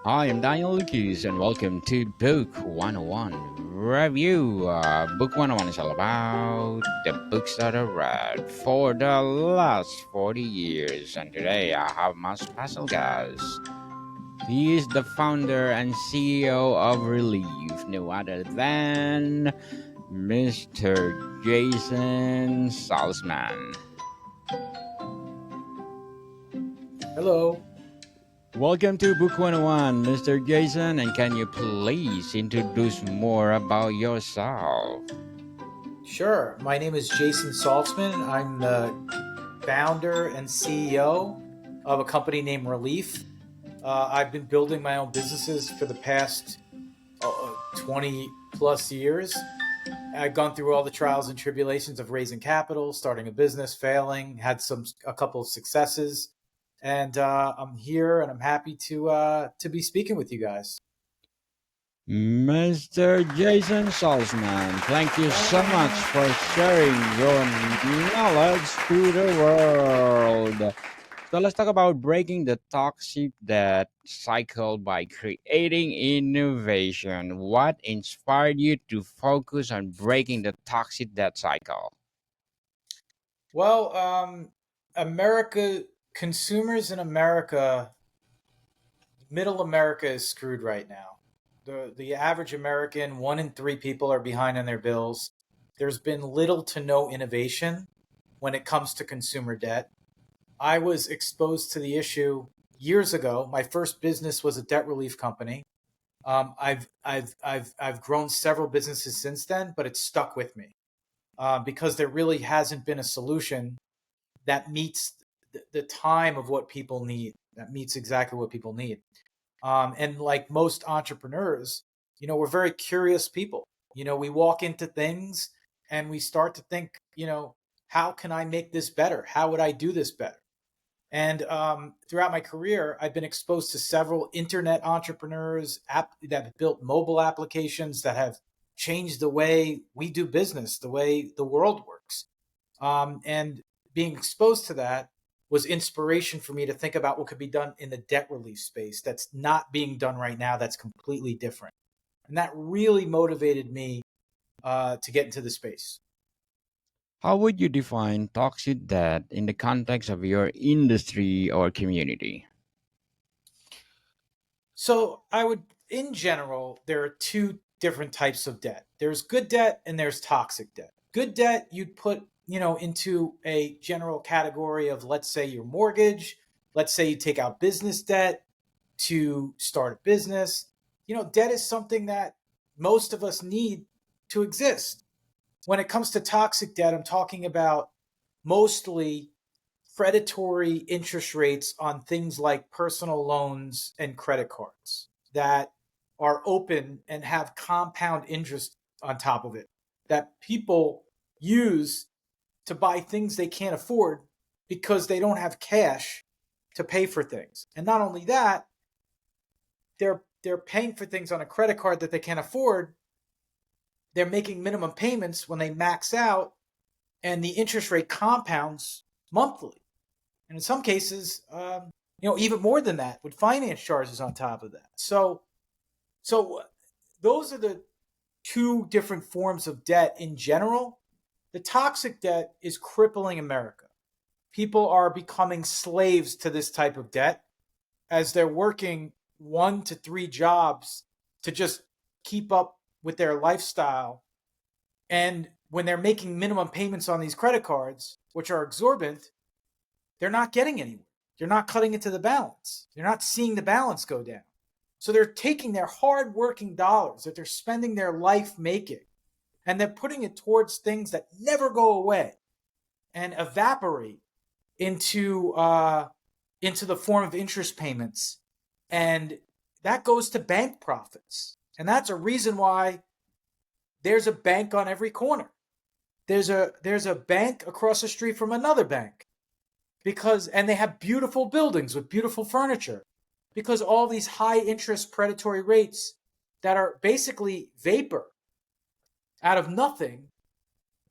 Hi, I'm Daniel Lucas, and welcome to Book 101 Review. Book 101 is all about the books that I read for the last 40 years. And today I have my special guest. He is the founder and CEO of Relief, no other than Mr. Jason Saltzman. Hello. Welcome to Book 101, Mr. Jason, and can you please introduce more about yourself? Sure. My name is Jason Saltzman. I'm the founder and CEO of a company named Relief. I've been building my own businesses for the past 20 plus years. I've gone through all the trials and tribulations of raising capital, starting a business, failing, had a couple of successes, and I'm here and I'm happy to be speaking with you guys. Mr. Jason Salzman, thank you so much for sharing your knowledge to the world. So let's talk about breaking the toxic debt cycle by creating innovation. What inspired you to focus on breaking the toxic debt cycle? Well, America, consumers in America, middle America is screwed right now. The average American, 1 in 3 people are behind on their bills. There's been little to no innovation when it comes to consumer debt. I was exposed to the issue years ago. My first business was a debt relief company. I've grown several businesses since then, but it's stuck with me because there really hasn't been a solution that meets the time of what people need, that meets exactly what people need. And like most entrepreneurs, we're very curious people. We walk into things and we start to think, how can I make this better? How would I do this better? And throughout my career, I've been exposed to several internet entrepreneurs that have built mobile applications that have changed the way we do business, the way the world works. And being exposed to that was inspiration for me to think about what could be done in the debt relief space that's not being done right now, that's completely different. And that really motivated me to get into the space. How would you define toxic debt in the context of your industry or community? So I would, in general, there are two different types of debt. There's good debt and there's toxic debt. Good debt you'd put, into a general category of, let's say, your mortgage. Let's say you take out business debt to start a business. Debt is something that most of us need to exist. When it comes to toxic debt, I'm talking about mostly predatory interest rates on things like personal loans and credit cards that are open and have compound interest on top of it that people use to buy things they can't afford because they don't have cash to pay for things. And not only that, they're paying for things on a credit card that they can't afford. They're making minimum payments when they max out, and the interest rate compounds monthly. And in some cases, even more than that with finance charges on top of that. So those are the two different forms of debt in general. The toxic debt is crippling America. People are becoming slaves to this type of debt as they're working 1 to 3 jobs to just keep up with their lifestyle. And when they're making minimum payments on these credit cards, which are exorbitant, they're not getting anywhere. They're not cutting into the balance. They're not seeing the balance go down. So they're taking their hard working dollars that they're spending their life making and they're putting it towards things that never go away and evaporate into the form of interest payments. And that goes to bank profits. And that's a reason why there's a bank on every corner. There's a bank across the street from another bank and they have beautiful buildings with beautiful furniture because all these high interest predatory rates that are basically vapor out of nothing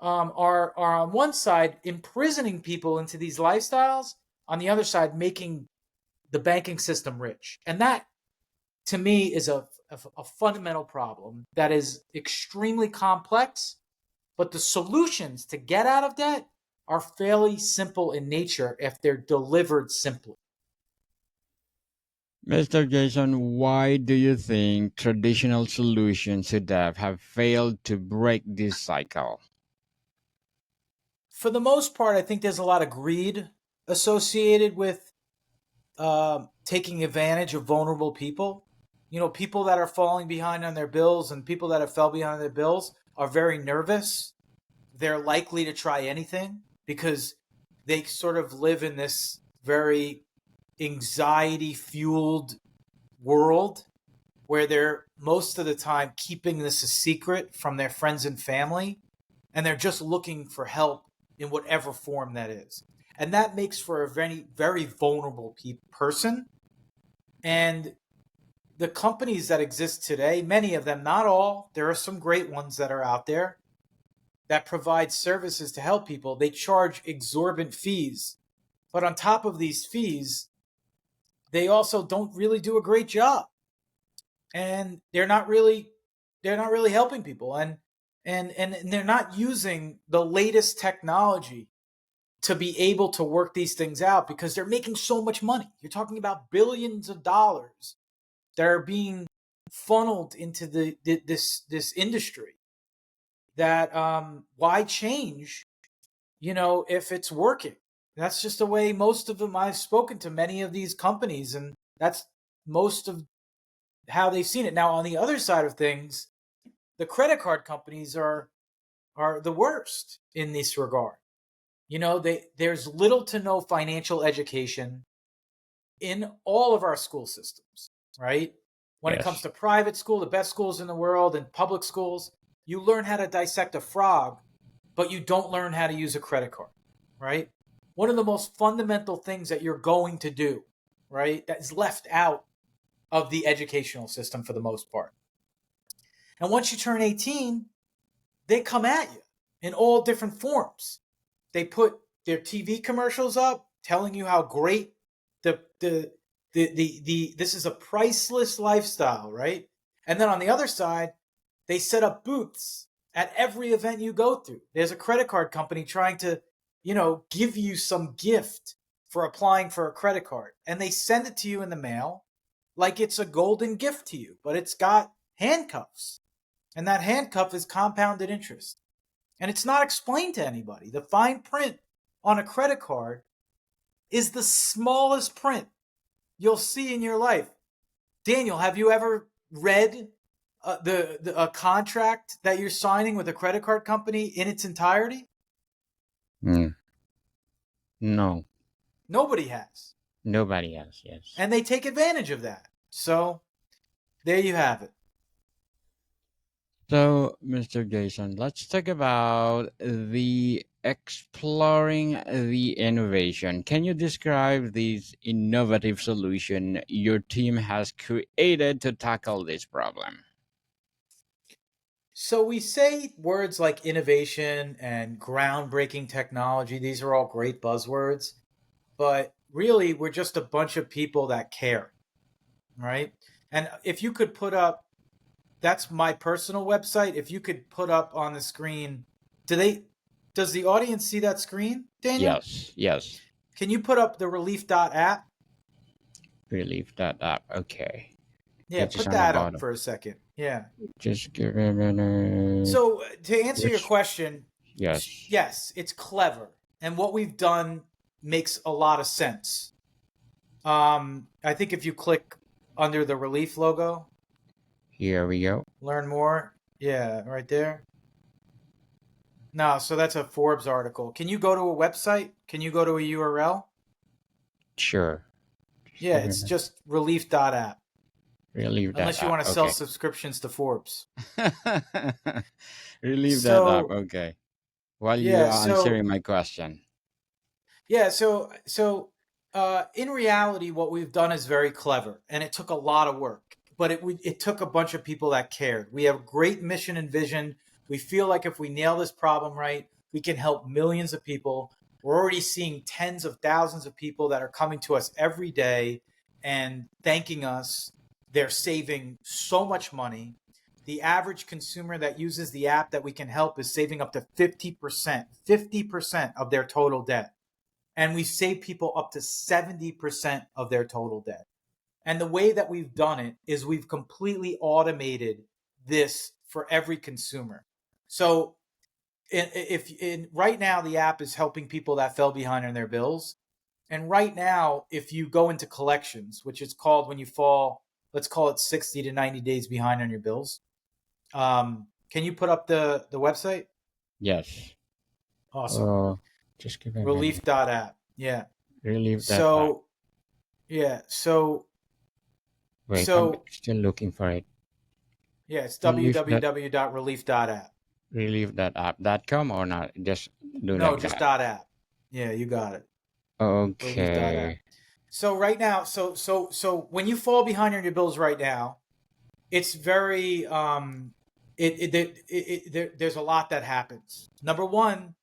are on one side imprisoning people into these lifestyles, on the other side making the banking system rich. And to me is a fundamental problem that is extremely complex, but the solutions to get out of debt are fairly simple in nature if they're delivered simply. Mr. Jason, why do you think traditional solutions to debt have failed to break this cycle? For the most part, I think there's a lot of greed associated with taking advantage of vulnerable people. You know, people that are falling behind on their bills and people that have fell behind on their bills are very nervous. They're likely to try anything because they sort of live in this very anxiety fueled world where they're most of the time keeping this a secret from their friends and family, and they're just looking for help in whatever form that is. And that makes for a very, very vulnerable person. And the companies that exist today, many of them, not all, there are some great ones that are out there that provide services to help people. They charge exorbitant fees. But on top of these fees, they also don't really do a great job. And they're not really helping people, and they're not using the latest technology to be able to work these things out because they're making so much money. You're talking about billions of dollars that are being funneled into this industry. That why change? If it's working, that's just the way most of them. I've spoken to many of these companies, and that's most of how they've seen it. Now, on the other side of things, the credit card companies are the worst in this regard. There's little to no financial education in all of our school systems, right? When it comes Yes. to private school, the best schools in the world, and public schools, you learn how to dissect a frog, but you don't learn how to use a credit card, right? One of the most fundamental things that you're going to do, right, that is left out of the educational system for the most part. And once you turn 18, they come at you in all different forms. They put their TV commercials up telling you how great the this is a priceless lifestyle, right? And then on the other side, they set up booths at every event you go through. There's a credit card company trying to, give you some gift for applying for a credit card, and they send it to you in the mail like it's a golden gift to you, but it's got handcuffs, and that handcuff is compounded interest. And it's not explained to anybody. The fine print on a credit card is the smallest print you'll see in your life. Daniel, have you ever read a contract that you're signing with a credit card company in its entirety? Mm, no, Nobody has. nobody has. Yes. And they take advantage of that. So there you have it. So, Mr. Jason, let's talk about the exploring the innovation. Can you describe this innovative solution your team has created to tackle this problem? So we say words like innovation and groundbreaking technology. These are all great buzzwords, but really we're just a bunch of people that care, right? And if you could put up, that's my personal website. If you could put up on the screen, does the audience see that screen, Daniel? Yes, yes. Can you put up the relief.app? Relieve that up. Okay. Yeah, It is put on the that up bottom. for a second. Yeah. Just give it a minute. So to answer your Which, question, yes. yes, it's clever. And what we've done makes a lot of sense. I think if you click under the relief logo, Here we go. learn more. Yeah, right there. No, so that's a Forbes article. Can you go to a website? Can you go to a URL? Sure. Just Yeah, give it's it just relief.app. relieve that Unless you up. want to sell Okay. subscriptions to Forbes. Relieve that up. So, Okay. While you yeah, are so answering my question. yeah, so in reality what we've done is very clever, and it took a lot of work. But it took a bunch of people that cared. We have great mission and vision. We feel like if we nail this problem right, we can help millions of people. We're already seeing tens of thousands of people that are coming to us every day and thanking us They're saving so much money. The average consumer that uses the app that we can help is saving up to 50% of their total debt. And we save people up to 70% of their total debt. And the way that we've done it is we've completely automated this for every consumer. So if in right now the app is helping people that fell behind on their bills. And right now, if you go into collections, which is called when you fall, let's call it 60 to 90 days behind on your bills. Can you put up the website? Yes. Awesome. Oh, just give me a minute. Relief.app. Yeah. Relieve that app. So yeah. So Wait, I'm so still looking for it. yeah, it's Relieve that www.relief.app. relieve that app.com or not? Just do No, like just that. .app. Yeah, you got it. Relief.app. Okay. So right now, so when you fall behind on your bills right now, it's very there's a lot that happens. Number one,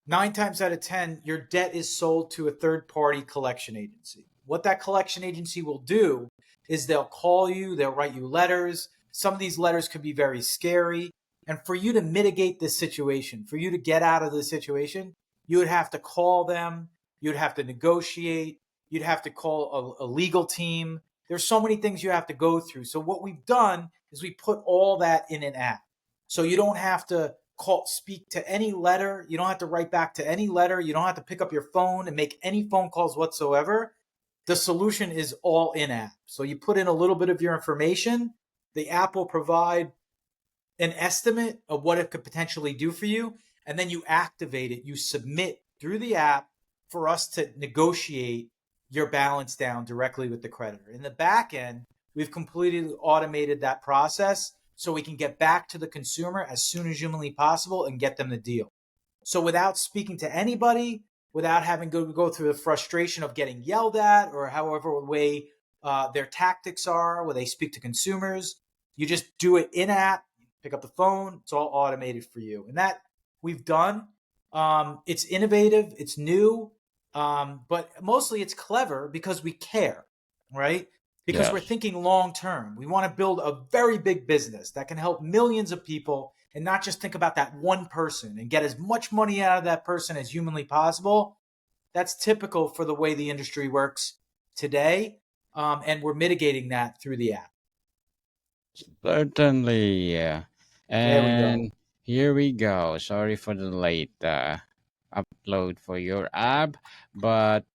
9 times out of 10, your debt is sold to a third party collection agency. What that collection agency will do is they'll call you, they'll write you letters. Some of these letters could be very scary. And for you to mitigate this situation, for you to get out of this situation, you would have to call them, you'd have to negotiate, you'd have to call a legal team. There's so many things you have to go through. So what we've done is we put all that in an app. So you don't have to speak to any letter. You don't have to write back to any letter. You don't have to pick up your phone and make any phone calls whatsoever. The solution is all in app. So you put in a little bit of your information. The app will provide an estimate of what it could potentially do for you. And then you activate it. You submit through the app for us to negotiate your balance down directly with the creditor. In the back end, we've completely automated that process so we can get back to the consumer as soon as humanly possible and get them the deal. So without speaking to anybody, without having to go through the frustration of getting yelled at or however way their tactics are, where they speak to consumers, you just do it in app, pick up the phone, it's all automated for you. And that we've done. It's innovative, it's new, but mostly it's clever because we care, right? Because we're Yes. thinking long term. We want to build a very big business that can help millions of people and not just think about that one person and get as much money out of that person as humanly possible. That's typical for the way the industry works today. And we're mitigating that through the app. Certainly. Yeah. There we go. And here we go. Sorry for the late upload for your app, but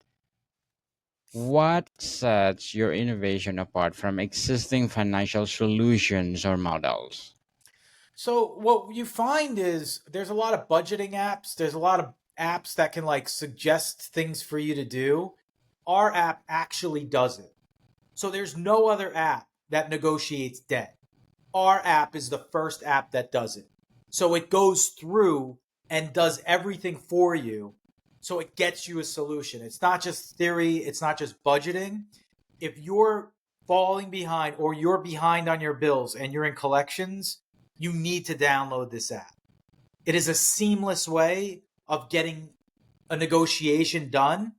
what sets your innovation apart from existing financial solutions or models? So what you find is there's a lot of budgeting apps. There's a lot of apps that can like suggest things for you to do. Our app actually does it. So there's no other app that negotiates debt. Our app is the first app that does it. So it goes through and does everything for you. So it gets you a solution. It's not just theory, it's not just budgeting. If you're falling behind or you're behind on your bills and you're in collections, you need to download this app. It is a seamless way of getting a negotiation done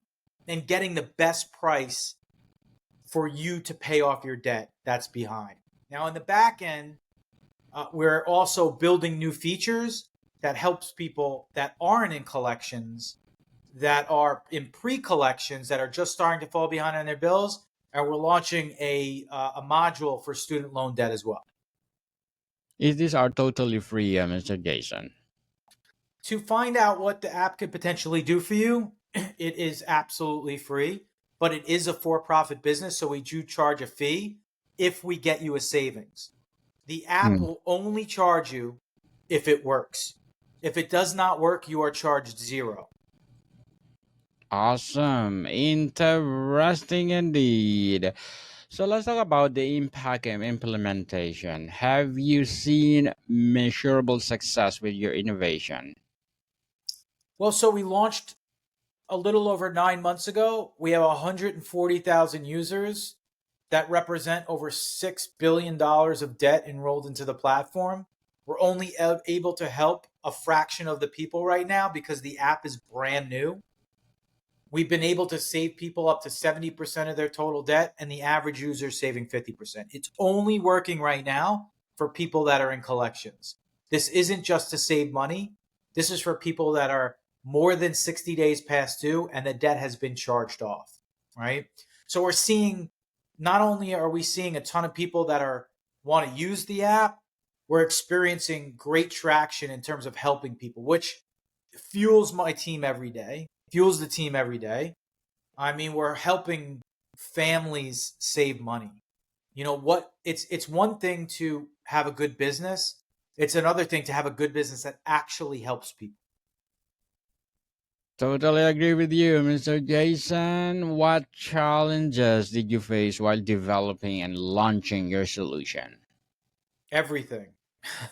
and getting the best price for you to pay off your debt that's behind. Now, in the back end, we're also building new features that helps people that aren't in collections, that are in pre-collections, that are just starting to fall behind on their bills, and we're launching a module for student loan debt as well. These are totally free, Mr. Jason. To find out what the app could potentially do for you, it is absolutely free, but it is a for-profit business, so we do charge a fee if we get you a savings. The app Hmm. will only charge you if it works. If it does not work, you are charged zero. Awesome. Interesting indeed. So let's talk about the impact and implementation. Have you seen measurable success with your innovation? Well, so we launched a little over 9 months ago. We have 140,000 users that represent over $6 billion of debt enrolled into the platform. We're only able to help a fraction of the people right now because the app is brand new. We've been able to save people up to 70% of their total debt, and the average user is saving 50%. It's only working right now for people that are in collections. This isn't just to save money. This is for people that are more than 60 days past due and the debt has been charged off, right? So we're seeing, not only are we seeing a ton of people that are want to use the app, we're experiencing great traction in terms of helping people, which fuels my team every day, fuels the team every day. I mean, we're helping families save money. You know what? It's one thing to have a good business. It's another thing to have a good business that actually helps people. Totally agree with you, Mr. Jason. What challenges did you face while developing and launching your solution? Everything.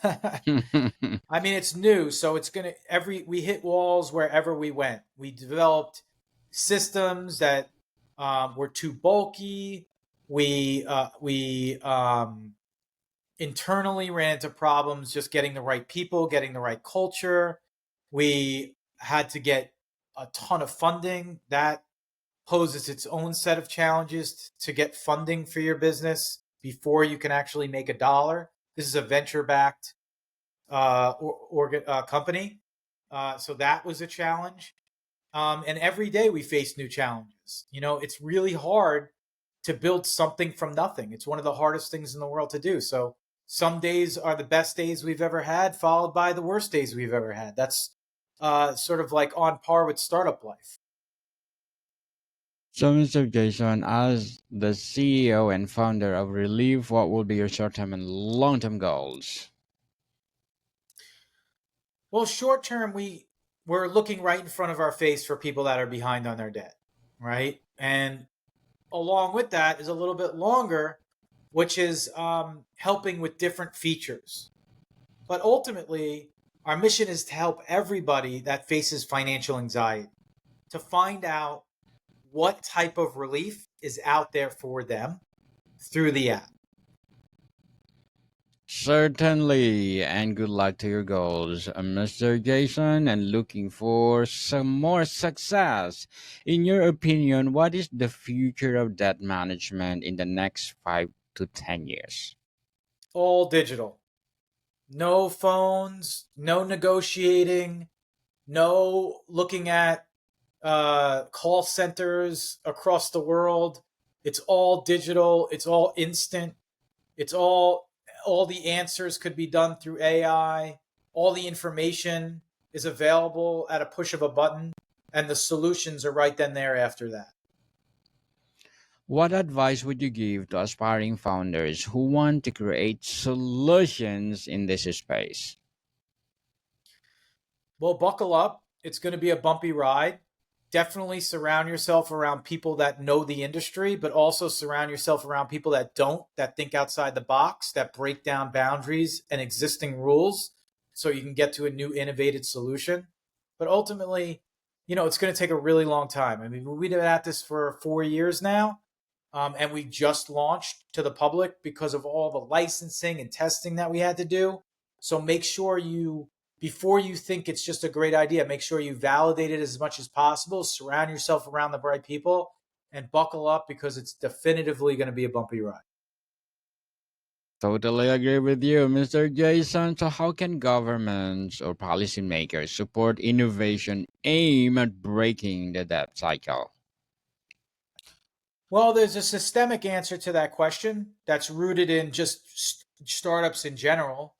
I mean, it's new, so it's gonna every we hit walls wherever we went. We developed systems that were too bulky. We internally ran into problems just getting the right people, getting the right culture. We had to get a ton of funding. That poses its own set of challenges to get funding for your business before you can actually make a dollar. This is a venture backed company. So that was a challenge. And every day we face new challenges. You know, it's really hard to build something from nothing. It's one of the hardest things in the world to do. So some days are the best days we've ever had, followed by the worst days we've ever had. That's sort of like on par with startup life. So, Mr. Jason, as the CEO and founder of Relief, what will be your short term and long term goals? Well, short term, we're looking right in front of our face for people that are behind on their debt, right? And along with that is a little bit longer, which is helping with different features. But ultimately, our mission is to help everybody that faces financial anxiety to find out what type of relief is out there for them through the app. Certainly, and good luck to your goals, Mr. Jason, and looking for some more success. In your opinion, what is the future of debt management in the next 5 to 10 years? All digital. No phones, no negotiating, no looking at call centers across the world. It's all digital. It's all instant. It's all the answers could be done through AI. All the information is available at a push of a button, and the solutions are right then there after that. What advice would you give to aspiring founders who want to create solutions in this space? Well, buckle up. It's going to be a bumpy ride. Definitely surround yourself around people that know the industry, but also surround yourself around people that don't, that think outside the box, that break down boundaries and existing rules so you can get to a new innovative solution. But ultimately, you know, it's going to take a really long time. I mean, we've been at this for 4 years now, and we just launched to the public because of all the licensing and testing that we had to do. So make sure you, before you think it's just a great idea, make sure you validate it as much as possible, surround yourself around the right people, and buckle up because it's definitively going to be a bumpy ride. Totally agree with you, Mr. Jason. So, how can governments or policymakers support innovation aimed at breaking the debt cycle? Well, there's a systemic answer to that question that's rooted in just startups in general.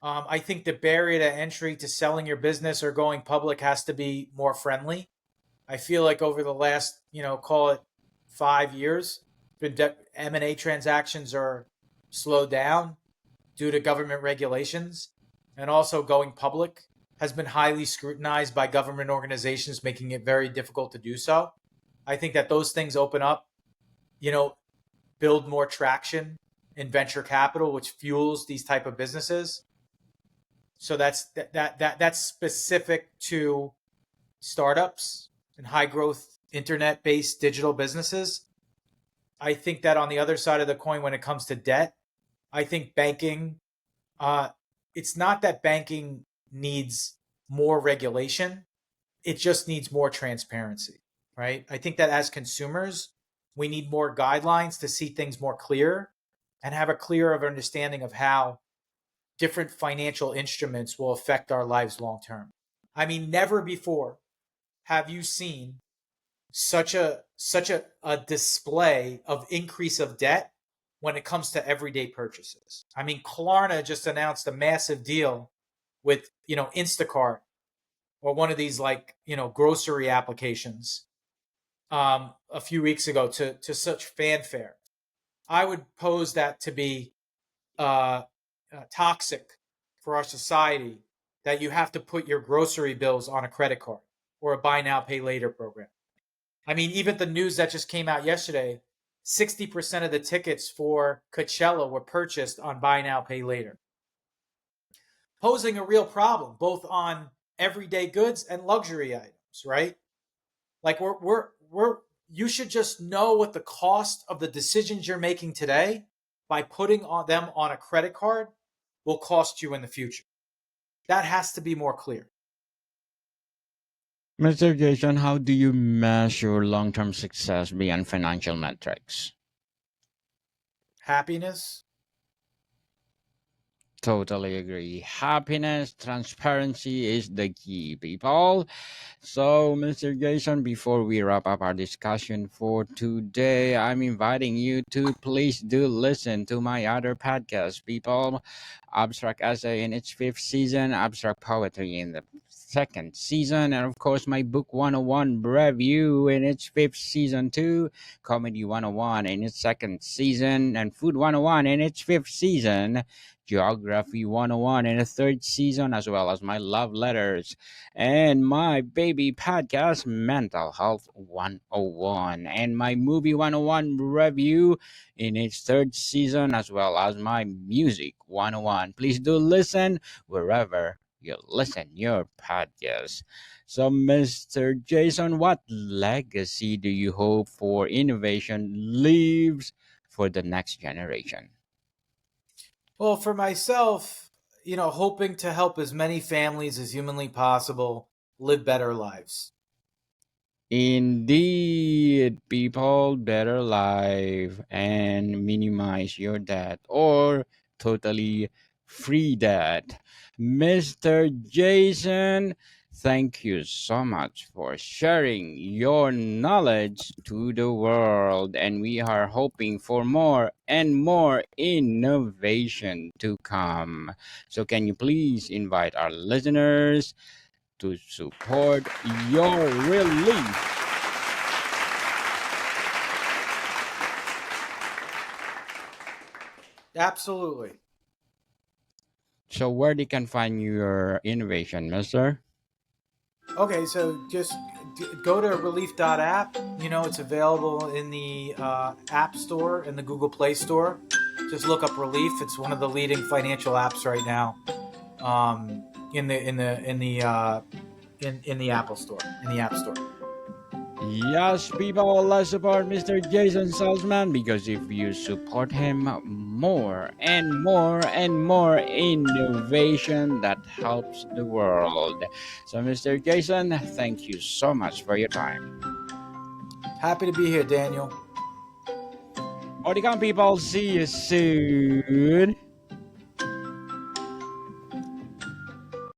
I think the barrier to entry to selling your business or going public has to be more friendly. I feel like over the last, you know, call it 5 years, M&A transactions are slowed down due to government regulations, and also going public has been highly scrutinized by government organizations, making it very difficult to do so. I think that those things open up, you know, build more traction in venture capital, which fuels these type of businesses. So that's specific to startups and high growth internet based digital businesses. I think that on the other side of the coin, when it comes to debt, I think banking, uh, it's not that banking needs more regulation, it just needs more transparency. right? I think that as consumers, we need more guidelines to see things more clear and have a clearer understanding of how different financial instruments will affect our lives long term. I mean, never before have you seen such a display of increase of debt when it comes to everyday purchases. I mean, Klarna just announced a massive deal with, Instacart or one of these, like, grocery applications a few weeks ago to such fanfare. I would pose that to be uh, toxic for our society, that you have to put your grocery bills on a credit card or a buy now pay later program. I mean, even the news that just came out yesterday, 60% of the tickets for Coachella were purchased on buy now pay later, posing a real problem both on everyday goods and luxury items, right? Like we're you should just know what the cost of the decisions you're making today by putting on them on a credit card will cost you in the future. That has to be more clear. Mr. Jason, how do you measure long term success beyond financial metrics? Happiness. Totally agree. Happiness, transparency is the key, people. So, Mr. Jason, before we wrap up our discussion for today, I'm inviting you to please do listen to my other podcast, people. Abstract Essay in its fifth season, Abstract Poetry in the second season, and of course, my Book 101 review in its fifth season, too, Comedy 101 in its second season, and Food 101 in its fifth season. Geography 101 in the third season, as well as my love letters and my baby podcast, Mental Health 101, and my Movie 101 review in its third season, as well as my Music 101. Please do listen wherever you listen your podcast. So, Mr. Jason, what legacy do you hope for innovation leaves for the next generation? Well, for myself, hoping to help as many families as humanly possible live better lives. Indeed, people better live and minimize your debt or totally free debt. Mr. Jason, thank you so much for sharing your knowledge to the world. And we are hoping for more and more innovation to come. So, can you please invite our listeners to support your relief? Absolutely. So where they can find your innovation, mister? Okay, so just go to relief.app. It's available in the App Store and the Google Play Store. Just look up Relief. It's one of the leading financial apps right now. Um, in the Apple Store, in the App Store. Yes, people, let's support Mr. Jason Saltzman because if you support him, more and more and more innovation that helps the world. So, Mr. Jason, thank you so much for your time. Happy to be here, Daniel. Howdy, come, people. See you soon.